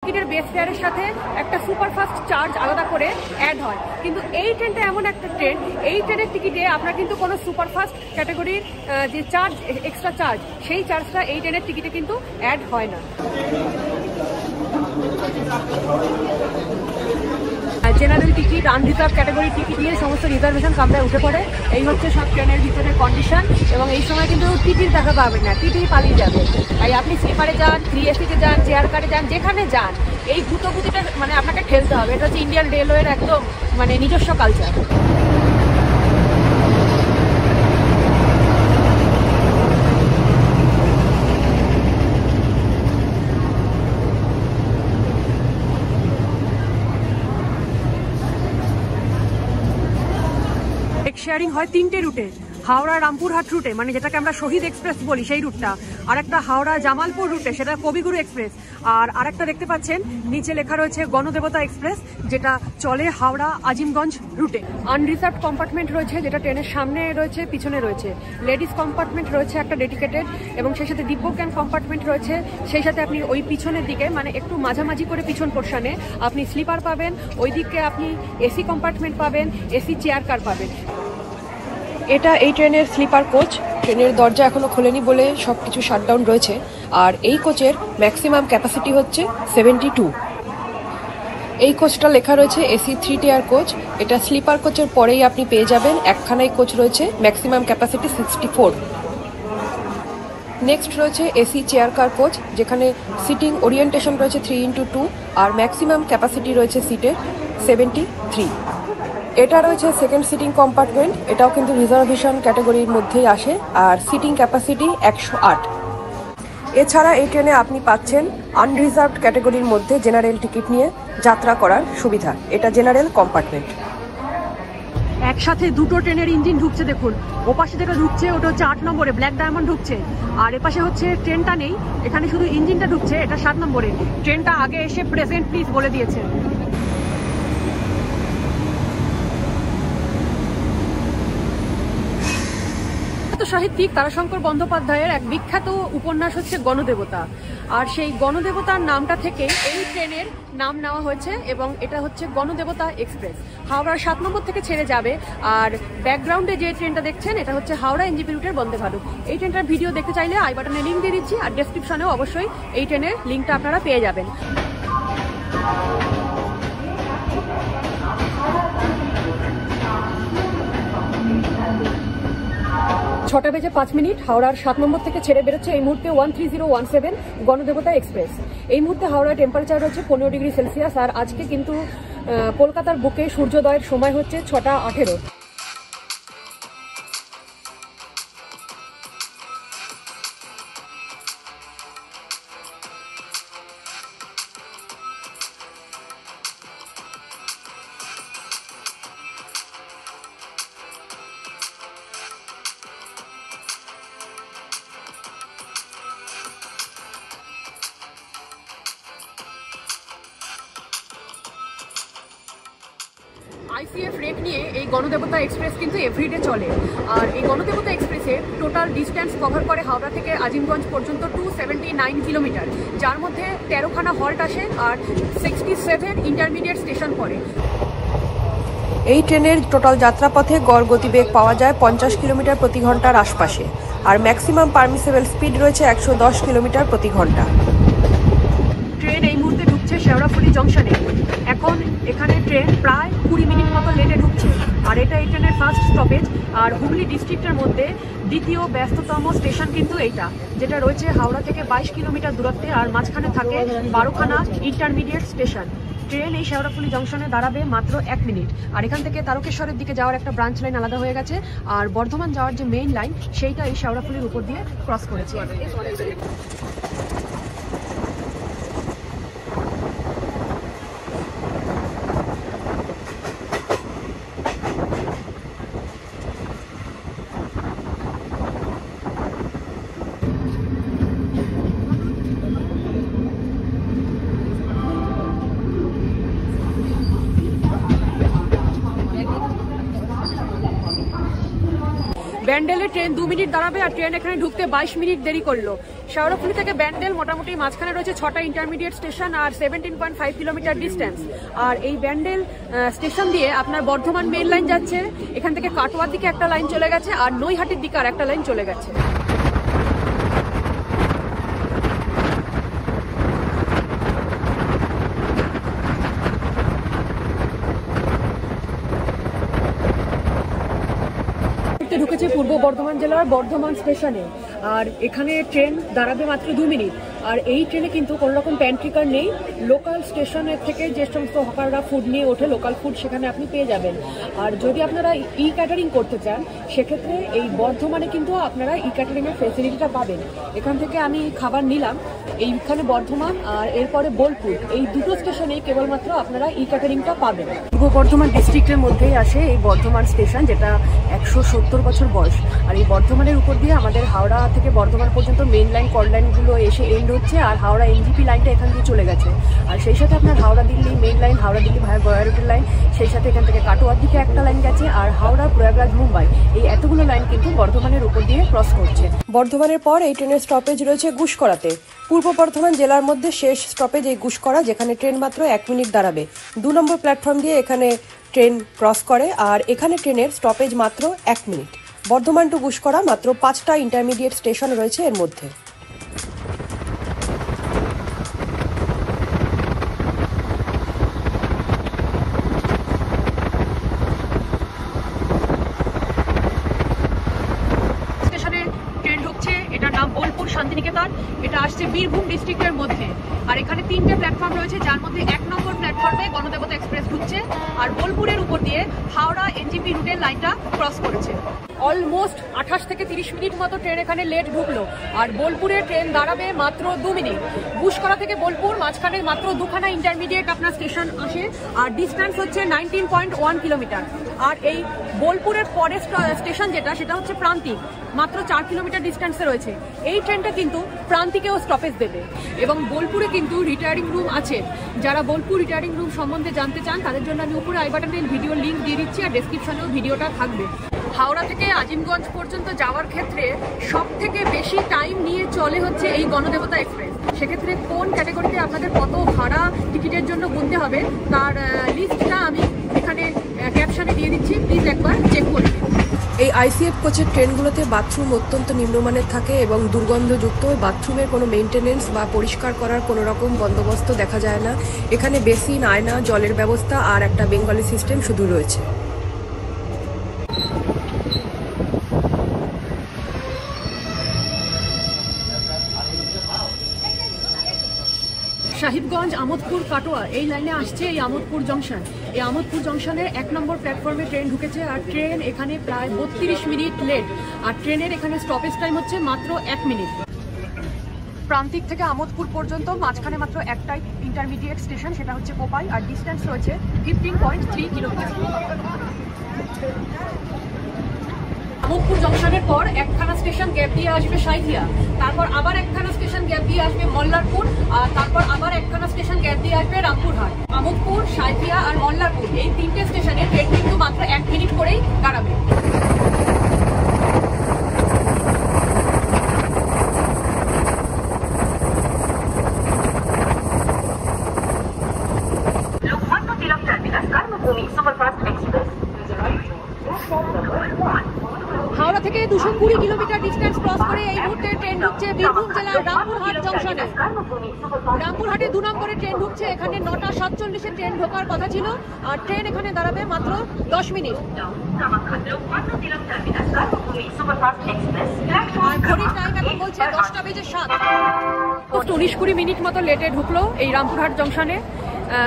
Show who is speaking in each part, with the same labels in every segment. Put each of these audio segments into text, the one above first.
Speaker 1: টিকিটের বেস ফেয়ারের সাথে একটা সুপারফাস্ট চার্জ আলাদা করে অ্যাড হয়, কিন্তু এই ট্রেনটা এমন একটা ট্রেন, এই ট্রেনের টিকিটে আপনার কিন্তু কোনো সুপারফাস্ট ক্যাটাগরির যে চার্জ, এক্সট্রা চার্জ, সেই চার্জটা এই ট্রেনের টিকিটে কিন্তু অ্যাড হয় না। জেনারেল টিকিট, আনরিজার্ভ ক্যাটাগরির টিকিট নিয়ে সমস্ত রিজার্ভেশন কামরায় উঠে পড়ে। এই হচ্ছে সব ট্রেনের ভিতরে কন্ডিশন, এবং এই সময় কিন্তু টিটির দেখা পাবেন না, টিটি পালিয়ে যাবে। তাই আপনি স্লিপারে যান, 3AC-তে যান, চেয়ার কারে যান, যেখানে যান এই গুতোগুতিটা মানে আপনাকে ঠেলতে হবে। এটা হচ্ছে ইন্ডিয়ান রেলওয়ের একদম মানে নিজস্ব কালচার। শেয়ারিং হয় 3টে রুটে, হাওড়া রামপুরহাট রুটে মানে যেটাকে আমরা শহীদ এক্সপ্রেস বলি সেই রুটটা, আর একটা হাওড়া জামালপুর রুটে সেটা কবিগুরু এক্সপ্রেস, আর আরেকটা দেখতে পাচ্ছেন নিচে লেখা রয়েছে গণদেবতা এক্সপ্রেস যেটা চলে হাওড়া আজিমগঞ্জ রুটে। আনরিজার্ভ কম্পার্টমেন্ট রয়েছে যেটা ট্রেনের সামনে রয়েছে, পিছনে রয়েছে। লেডিস কম্পার্টমেন্ট রয়েছে একটা ডেডিকেটেড, এবং সেই সাথে দিব্যজ্ঞান কম্পার্টমেন্ট রয়েছে। সেই সাথে আপনি ওই পিছনের দিকে মানে একটু মাঝামাঝি করে পিছন পোর্শনে আপনি স্লিপার পাবেন, ওই দিকে আপনি এসি কম্পার্টমেন্ট পাবেন, এসি চেয়ার কার পাবেন। এটা এই ট্রেনের স্লিপার কোচ। ট্রেনের দরজা এখনো খোলেনি বলে সবকিছু শাটডাউন রয়েছে, আর এই কোচের ম্যাক্সিমাম ক্যাপাসিটি হচ্ছে 72। এই কোচটা লেখা রয়েছে এসি 3 টিয়ার কোচ। এটা স্লিপার কোচের পরেই আপনি পেয়ে যাবেন একখানাই কোচ রয়েছে, ম্যাক্সিমাম ক্যাপাসিটি 64। নেক্সট রয়েছে এসি চেয়ার কার কোচ, যেখানে সিটিং ওরিয়েন্টেশন রয়েছে 3x2 আর ম্যাক্সিমাম ক্যাপাসিটি রয়েছে সিটের 73। এটা রয়েছে সেকেন্ড সিটিং কম্পার্টমেন্ট, এটাও কিন্তু রিজার্ভেশন ক্যাটাগরির মধ্যেই আসে, আর সিটিং ক্যাপাসিটি 108। এছাড়া এই ট্রেনে আপনি পাচ্ছেন আনরিজার্ভড ক্যাটাগরির মধ্যে জেনারেল টিকিট নিয়ে যাত্রা করার সুবিধা। এটা জেনারেল কম্পার্টমেন্ট। একসাথে দুটো ট্রেনের ইঞ্জিন ঢুকছে দেখুন, ওপাশে যেটা ঢুকছে ওটা হচ্ছে 8 নম্বরে ব্ল্যাক ডায়মন্ড ঢুকছে, আর এপাশে হচ্ছে ট্রেনটা নেই, এখানে শুধু ইঞ্জিনটা ঢুকছে, এটা 7 নম্বরে। ট্রেনটা আগে এসে প্রেজেন্ট প্লিজ বলে দিয়েছে। সাহিত্যিক তারাশঙ্কর বন্দ্যোপাধ্যায়ের এক বিখ্যাত উপন্যাস হচ্ছে গণদেবতা, আর সেই গণদেবতার নামটা থেকে এই ট্রেনের নাম নেওয়া হয়েছে, এবং এটা হচ্ছে গণদেবতা এক্সপ্রেস। হাওড়ার 7 নম্বর থেকে ছেড়ে যাবে, আর ব্যাকগ্রাউন্ডে যে ট্রেনটা দেখছেন এটা হচ্ছে হাওড়া এনজেপি রুটের বন্দে ভারত। এই ট্রেনটার ভিডিও দেখতে চাইলে আই বাটনে লিঙ্ক দিয়ে দিচ্ছি, আর ডেসক্রিপশনেও অবশ্যই এই ট্রেনের লিঙ্কটা আপনারা পেয়ে যাবেন। 6:05 হাওড়ার 7 নম্বর থেকে ছেড়ে বেরোচ্ছে এই মুহূর্তে 13017 গণদেবতা এক্সপ্রেস। এই মুহূর্তে হাওড়ার টেম্পারেচার রয়েছে 15 ডিগ্রি সেলসিয়াস, আর আজকে কিন্তু কলকাতার বুকে সূর্যোদয়ের সময় হচ্ছে 6:18। ICF রেট নিয়ে এই গণদেবতা এক্সপ্রেস কিন্তু এভরিডে চলে, আর এই গণদেবতা এক্সপ্রেসে টোটাল ডিস্টেন্স কভার করে হাওড়া থেকে আজিমগঞ্জ পর্যন্ত 279 কিলোমিটার, যার মধ্যে 13খানা হল্ট আসে আর 67 ইন্টারমিডিয়েট স্টেশন পড়ে। এই ট্রেনের টোটাল যাত্রাপথে গড় গতিবেগ পাওয়া যায় 50 কিলোমিটার প্রতি ঘন্টার আশপাশে, আর ম্যাক্সিমাম পারমিসেবল স্পিড রয়েছে 110 কিলোমিটার প্রতি ঘন্টা। ট্রেন এই মুহূর্তে ঢুকছে শেওড়াফুলি জংশনে। এখন এখানে ট্রেন প্রায় 20 মিনিট মতো লেটে ঢুকছে, আর এটা এই ট্রেনের ফার্স্ট স্টপেজ। আর হুগলি ডিস্ট্রিক্টের মধ্যে দ্বিতীয় ব্যস্ততম স্টেশন কিন্তু এইটা, যেটা রয়েছে হাওড়া থেকে 22 কিলোমিটার দূরত্বে, আর মাঝখানে থাকে 12খানা ইন্টারমিডিয়েট স্টেশন। ট্রেন এই শেওড়াফুলি জংশনে দাঁড়াবে মাত্র 1 মিনিট, আর এখান থেকে তারকেশ্বরের দিকে যাওয়ার একটা ব্রাঞ্চ লাইন আলাদা হয়ে গেছে, আর বর্ধমান যাওয়ার যে মেইন লাইন সেইটা এই শেওড়াফুলির উপর দিয়ে ক্রস করেছে। ব্যান্ডেলে ট্রেন 2 মিনিট দাঁড়াবে, আর ট্রেন এখানে ঢুকতে 22 মিনিট দেরি করলো। শাওরাফুলি থেকে ব্যান্ডেল মোটামুটি মাঝখানে রয়েছে 6টা ইন্টারমিডিয়েট স্টেশন আর 17.5 কিলোমিটার ডিস্টেন্স। আর এই ব্যান্ডেল স্টেশন দিয়ে আপনার বর্ধমান মেইন লাইন যাচ্ছে, এখান থেকে কাটোয়ার দিকে একটা লাইন চলে গেছে আর নৈহাটির দিকে আর একটা লাইন চলে গেছে। ঢুকেছে পূর্ব বর্ধমান জেলার বর্ধমান স্টেশনে, আর এখানে ট্রেন দাঁড়াবে মাত্র 2 মিনিট। আর এই ট্রেনে কিন্তু কোনো রকম প্যান্ট্রি কার নেই। লোকাল স্টেশনের থেকে যে সমস্ত হকাররা ফুড নিয়ে ওঠে, লোকাল ফুড সেখানে আপনি পেয়ে যাবেন। আর যদি আপনারা ই ক্যাটারিং করতে চান সেক্ষেত্রে এই বর্ধমানে কিন্তু আপনারা ই ক্যাটারিংয়ের ফেসিলিটিটা পাবেন। এখান থেকে আমি খাবার নিলাম, এইখানে বর্ধমান আর এরপরে বোলপুর, এই দুটো স্টেশনে কেবলমাত্র আপনারা ই ক্যাটারিংটা পাবেন। পূর্ব বর্ধমান ডিস্ট্রিক্টের মধ্যেই আসে এই বর্ধমান স্টেশন, যেটা 170 বছর বয়স। আর এই বর্ধমানের উপর দিয়ে আমাদের হাওড়া থেকে বর্ধমান পর্যন্ত মেইন লাইন কল লাইনগুলো এসে এন্ড হচ্ছে, আর হাওড়া এনজিপি লাইনটা এখান দিয়ে চলে গেছে। আর সেই সাথে আপনার হাওড়া দিল্লি মেইন লাইন, হাওড়া দিল্লি ভায়া গয়া রুটের লাইন, সেই সাথে এখান থেকে কাটোয়ার দিকে একটা লাইন গেছে, আর হাওড়া প্রয়াগরাজ মুম্বাই, এই এতগুলো লাইন কিন্তু বর্ধমানের উপর দিয়ে ক্রস করছে।
Speaker 2: বর্ধমানের পর এই ট্রেনের স্টপেজ রয়েছে গুসকরাতে। পূর্ব বর্ধমান জেলার মধ্যে শেষ স্টপেজ এই গুসকরা, যেখানে ট্রেন মাত্র 1 মিনিট দাঁড়াবে। 2 নম্বর প্ল্যাটফর্ম দিয়ে এখানে ট্রেন ক্রস করে, আর এখানে ট্রেনের স্টপেজ মাত্র 1 মিনিট। বর্ধমান টু গুসকরা মাত্র 5টা ইন্টারমিডিয়েট স্টেশন রয়েছে এর মধ্যে।
Speaker 1: বোলপুর শান্তিনিকেতন, এটা আসছে বীরভূম ডিস্ট্রিক্টের মধ্যে। আর এখানে 3টে প্ল্যাটফর্ম রয়েছে, যার মধ্যে 1 নম্বর প্ল্যাটফর্মে গণদেবতা এক্সপ্রেস ঢুকছে, আর বোলপুরের উপর দিয়ে হাওড়া এনজিপি রুটের লাইনটা ক্রস করেছে। অলমোস্ট 28 থেকে 30 মিনিট মতো ট্রেন এখানে লেট ঢুকলো, আর বোলপুরে ট্রেন দাঁড়াবে মাত্র 2 মিনিট। গুসকরা থেকে বোলপুর মাঝখানে মাত্র 2খানা ইন্টারমিডিয়েট আপনার স্টেশন আসে, আর ডিস্টেন্স হচ্ছে 19.1 কিলোমিটার। আর এই বোলপুরের পরের স্টেশন যেটা, সেটা হচ্ছে প্রান্তিক, মাত্র 4 কিলোমিটার ডিস্টেন্সে রয়েছে। এই ট্রেনটা কিন্তু প্রান্তিকেও স্টপেজ দেবে। এবং বোলপুরে কিন্তু রিটায়ারিং রুম আছে, যারা বোলপুর রিটায়ারিং রুম সম্বন্ধে জানতে চান তাদের জন্য আমি উপরে আই বাটনে ভিডিও লিঙ্ক দিয়ে দিচ্ছি, আর ডেসক্রিপশনেও ভিডিওটা থাকবে। হাওড়া থেকে আজিমগঞ্জ পর্যন্ত যাওয়ার ক্ষেত্রে সব থেকে বেশি টাইম নিয়ে চলে হচ্ছে এই গণদেবতা এক্সপ্রেস। সেক্ষেত্রে কোন ক্যাটাগরিতে আপনাদের কত ভাড়া টিকিটের জন্য গুনতে হবে তার লিস্টটা আমি এখানে ক্যাপশনে দিয়ে দিচ্ছি, প্লিজ একবার চেক করে নিন।
Speaker 2: এই আইসিএফ কোচের ট্রেনগুলোতে বাথরুম অত্যন্ত নিম্নমানের থাকে এবং দুর্গন্ধযুক্ত। বাথরুমের কোনো মেনটেনেন্স বা পরিষ্কার করার কোনো রকম বন্দোবস্ত দেখা যায় না। এখানে বেসিন, আয়না, জলের ব্যবস্থা আর একটা বেঙ্গলি সিস্টেম শুধু রয়েছে।
Speaker 1: সাহিবগঞ্জ, আমোদপুর, কাটোয়া এই লাইনে আসছে এই আমোদপুর জংশন। এই আমোদপুর জংশনের 1 নম্বর প্ল্যাটফর্মে ট্রেন ঢুকেছে, আর ট্রেন এখানে প্রায় 32 মিনিট লেট। আর ট্রেনের এখানে স্টপেজ টাইম হচ্ছে মাত্র 1 মিনিট। প্রান্তিক থেকে আমোদপুর পর্যন্ত মাঝখানে মাত্র একটাই ইন্টারমিডিয়েট স্টেশন, সেটা হচ্ছে কোপাই, আর ডিস্টেন্স রয়েছে 15.3 কিলোমিটার। আমোদপুর জংশনের পর একখানা স্টেশন গ্যাপ দিয়ে আসবে সাঁইথিয়া, তারপর আবার একখানা স্টেশন গ্যাপ দিয়ে আসবে মল্লারপুর, আর তারপর আবার একখানা স্টেশন গ্যাপ দিয়ে আসবে রামপুরহাট। আমোদপুর, সাঁইথিয়া আর মল্লারপুর এই 3টে স্টেশনে ট্রেন কিন্তু মাত্র 1 মিনিট করেই দাঁড়াবে। হাওড়া থেকে 220 কিলোমিটার ডিস্টেন্স ক্রস করে এই মুহূর্তে ট্রেন ঢুকছে বীরভূম জেলার রামপুরহাট জংশনে। রামপুরহাটে 2 নম্বরে ট্রেন ঢুকছে, এখানে 9টা 47-এ ট্রেন ঢোকার কথা ছিল, আর ট্রেন এখানে দাঁড়াবে মাত্র 10 মিনিট। আর ঘড়ির টাইম এখন বলছে 10টা বেজে 7। 19-20 মিনিট মতো লেটে ঢুকলো এই রামপুরহাট জংশনে।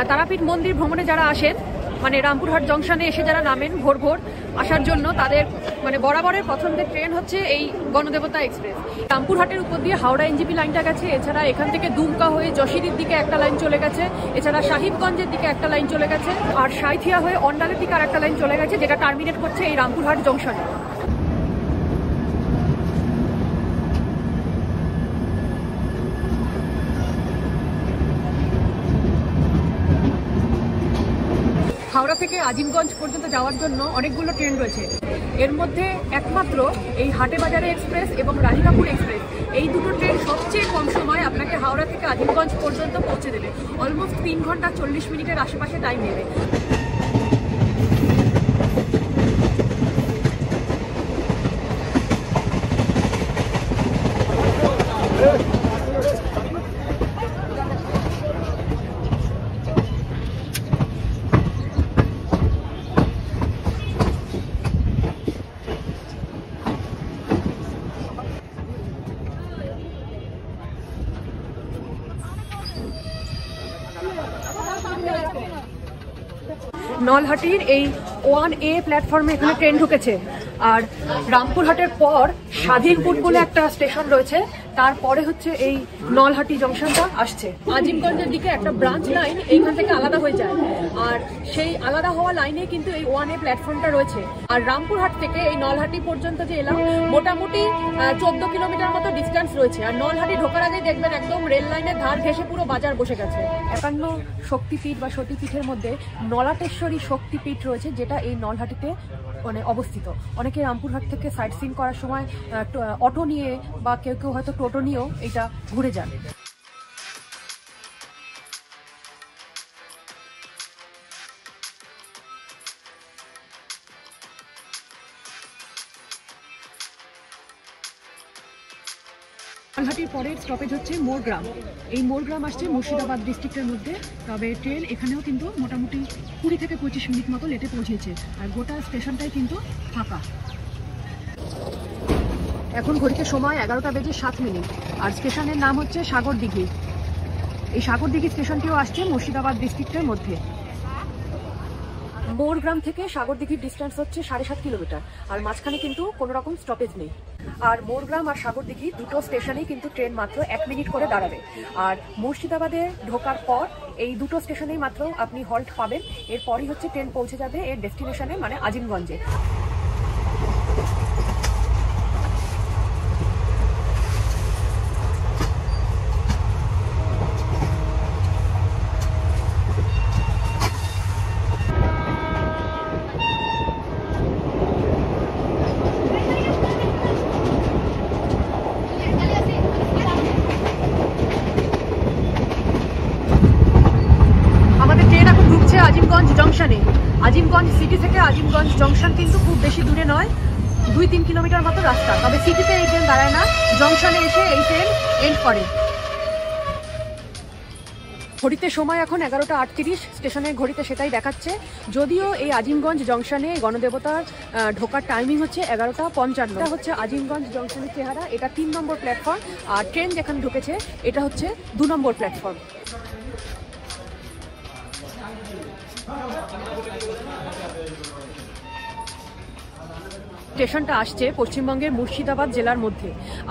Speaker 1: তারাপীঠ মন্দির ভ্রমণে যারা আসেন, মানে রামপুরহাট জংশনে এসে যারা নামেন ভোর ভোর আসার জন্য, তাদের মানে বরাবরের পছন্দের ট্রেন হচ্ছে এই গণদেবতা এক্সপ্রেস। রামপুরহাটের উপর দিয়ে হাওড়া এনজিপি লাইনটা গেছে, এছাড়া এখান থেকে দুমকা হয়ে যশোরের দিকে একটা লাইন চলে গেছে, এছাড়া সাহিবগঞ্জের দিকে একটা লাইন চলে গেছে, আর সাঁইথিয়া হয়ে অন্ডালের দিকে আর একটা লাইন চলে গেছে, যেটা টার্মিনেট করছে এই রামপুরহাট জংশনে। হাওড়া থেকে আজিমগঞ্জ পর্যন্ত যাওয়ার জন্য অনেকগুলো ট্রেন রয়েছে, এর মধ্যে একমাত্র এই হাটে বাজারে এক্সপ্রেস এবং রাধিকাপুর এক্সপ্রেস এই দুটো ট্রেন সবচেয়ে কম সময় আপনাকে হাওড়া থেকে আজিমগঞ্জ পর্যন্ত পৌঁছে দেবে। অলমোস্ট 3 ঘন্টা 40 মিনিটের আশেপাশে টাইম নেবে। নলহাটির এই 1A প্ল্যাটফর্মে এখানে ট্রেন ঢুকেছে। আর রামপুরহাটের পর স্বাধীনপুর বলে একটা স্টেশন রয়েছে, তারপরে হচ্ছে এই নলহাটি জংশনটা আসছে। আজিমগঞ্জের দিকে একটা ব্রাঞ্চ লাইন এইখান থেকে আলাদা হয়ে যায়, আর সেই আলাদা হওয়া লাইনে কিন্তু এই 1A প্ল্যাটফর্মটা রয়েছে। আর রামপুরহাট থেকে এই নলহাটি পর্যন্ত যে এলাম, মোটামুটি 14 কিলোমিটার মতো ডিস্টেন্স রয়েছে। আর নলহাটি ঢোকার আগে দেখবেন একদম রেল লাইনের ধার ঘেঁষে পুরো বাজার বসে গেছে। 51 শক্তিপীঠ বা সতীপীঠের মধ্যে নলাটেশ্বরী শক্তিপীঠ রয়েছে, যেটা এই নলহাটিতে মানে অবস্থিত। অনেকে রামপুরহাট থেকে সাইট সিন করার সময় অটো নিয়ে বা কেউ কেউ হয়তো টোটো নিয়েও এটা ঘুরে যান। নলহাটির পরের স্টপেজ হচ্ছে মোরগ্রাম। এই মোরগ্রাম আসছে মুর্শিদাবাদ ডিস্ট্রিক্টের মধ্যে। তবে ট্রেন এখানেও কিন্তু মোটামুটি 20 থেকে 25 মিনিট মতো লেটে পৌঁছেছে, আর গোটা স্টেশনটাই কিন্তু ফাঁকা। এখন ঘড়িতে সময় 11টা বেজে 7 মিনিট, আর স্টেশনের নাম হচ্ছে সাগরদিঘি। এই সাগরদিঘি স্টেশনটিও আসছে মুর্শিদাবাদ ডিস্ট্রিক্টের মধ্যে। মোরগ্রাম থেকে সাগরদিঘির ডিস্টেন্স হচ্ছে 7.5 কিলোমিটার, আর মাঝখানে কিন্তু কোনো রকম স্টপেজ নেই। আর মোরগ্রাম আর সাগরদিঘি দুটো স্টেশনেই কিন্তু ট্রেন মাত্র 1 মিনিট করে দাঁড়াবে। আর মুর্শিদাবাদে ঢোকার পর এই দুটো স্টেশনেই মাত্র আপনি হল্ট পাবেন। এরপরই হচ্ছে ট্রেন পৌঁছে যাবে এর ডেস্টিনেশনে, মানে আজিমগঞ্জে। আজিমগঞ্জ জংশনে। আজিমগঞ্জ সিটি থেকে আজিমগঞ্জ জংশন কিন্তু খুব বেশি দূরে নয়, 2-3 কিলোমিটার মতো রাস্তা। তবে সিটিতে এই ট্রেন দাঁড়ায় না, জংশনে এসে এই ট্রেন এন্ড করে। ঘড়িতে সময় এখন 11টা 38, স্টেশনের ঘড়িতে সেটাই দেখাচ্ছে। যদিও এই আজিমগঞ্জ জংশনে গণদেবতার ঢোকার টাইমিং হচ্ছে 11টা 55। এটা হচ্ছে আজিমগঞ্জ জংশনের চেহারা। এটা 3 নম্বর প্ল্যাটফর্ম, আর ট্রেন যেখানে ঢুকেছে এটা হচ্ছে 2 নম্বর প্ল্যাটফর্ম। স্টেশনটা আসছে পশ্চিমবঙ্গের মুর্শিদাবাদ জেলার মধ্যে,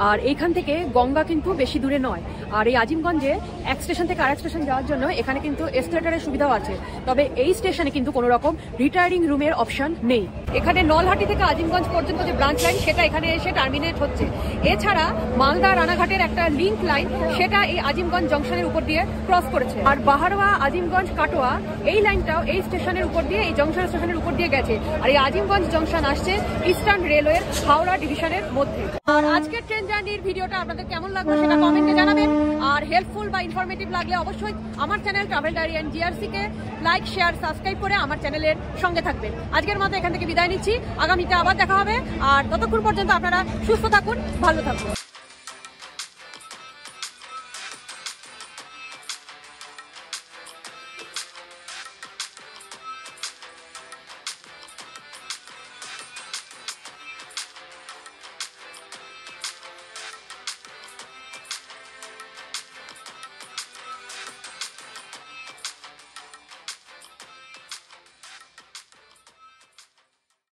Speaker 1: আর এইখান থেকে গঙ্গা কিন্তু বেশি দূরে নয়। আর এই আজিমগঞ্জে এক স্টেশন থেকে আরেক স্টেশন যাওয়ার জন্য এখানে কিন্তু এসকেলেটরের সুবিধাও আছে। তবে এই স্টেশনে কিন্তু কোনো রকম রিটায়ারিং রুমের অপশন নেই। এখানে নলহাটি থেকে আজিমগঞ্জ পর্যন্ত যে ব্রাঞ্চ লাইন, সেটা এখানে এসে টার্মিনেট হচ্ছে। এছাড়া মালদা রানাঘাটের একটা লিঙ্ক লাইন, সেটা এই আজিমগঞ্জ জংশনের উপর দিয়ে ক্রস করেছে। আর বাহারোয়া আজিমগঞ্জ কাটোয়া এই লাইনটাও এই স্টেশনের উপর দিয়ে, এই জংশন স্টেশনের উপর দিয়ে গেছে। আর এই আজিমগঞ্জ জংশন আসছে ইস্টার্ন রেলওয়ের হাওড়া ডিভিশনের মধ্যে। আর আজকের ট্রেন জার্নির ভিডিওটা আপনাদের কেমন লাগলো সেটা কমেন্টে জানাবেন। আর হেল্পফুল বা ইনফরমেটিভ লাগলে অবশ্যই আমার channel travel diary and GRC কে লাইক, শেয়ার, সাবস্ক্রাইব করে আমার চ্যানেলের সঙ্গে থাকবেন। আজকের মতো এখান থেকে বিদায় নিচ্ছি, আগামীতে আবার দেখা হবে। আর ততক্ষণ পর্যন্ত আপনারা সুস্থ থাকুন, ভালো থাকুন।